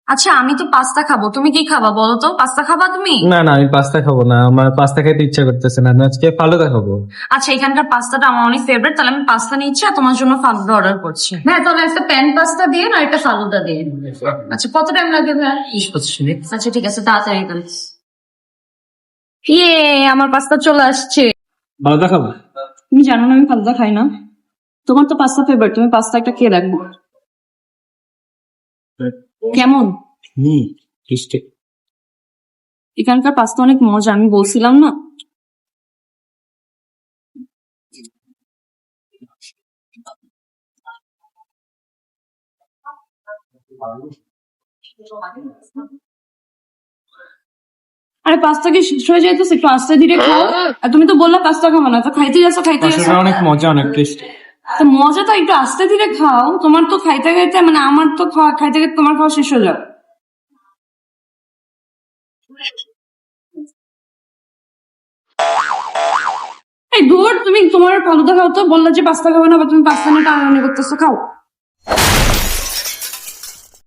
আচ্ছা আমি তো পাস্তা খাবো, তুমি কি খাবা বলো তো? পাস্তা খাবা তুমি? না না, আমি পাস্তা খাবো না, আমার পাস্তা খেতে ইচ্ছা করতেছে না, আমি আজকে ফালুদা খাবো। আচ্ছা এখানকার পাস্তাটা আমার অনেক ফেভারিট, তাহলে আমি পাস্তা নিচ্ছি আর তোমার জন্য ফালুদা অর্ডার করছি। হ্যাঁ তাহলে একটা প্যান পাস্তা দিয়ে আর একটা ফালুদা দিয়ে। আচ্ছা কত টাইম লাগবে ভাই? 20-25 মিনিট। আচ্ছা ঠিক আছে, তাড়াতাড়ি দেন। ইয়ে, আমার পাস্তা চলে আসছে। ফালুদা খাবো। তুমি জানো না আমি ফালুদা খাই না? তোমার তো পাস্তা ফেভারিট, তুমি পাস্তা একটা খেয়ে দেখবো কেমন। টেস্টি। এখানকার পাস্তা অনেক মজা, আমি বলছিলাম না। আরে পাস্তা কি শেষ হয়ে যাইতেছে, একটু আস্তে ধীরে খাও। আর তুমি তো বললা পাস্তা খাবো না, তো খাইতে যাচ্ছ খাইতে যাচ্ছ। পাস্তাটা অনেক মজা, অনেক টেস্টি। তো মজা তো একটু আস্তে ধীরে খাও, তোমার তো খাইতে খাইতে মানে আমার তো খাইতে খাইতে তোমার খাওয়া শেষ হয়ে যাবে। এই ধর, তুমি তোমার ফালুদা খাও তো, বললা যে পাস্তা খাবে না, বা তুমি পাস্তা নিয়ে টানাটানি করতেছো, খাও।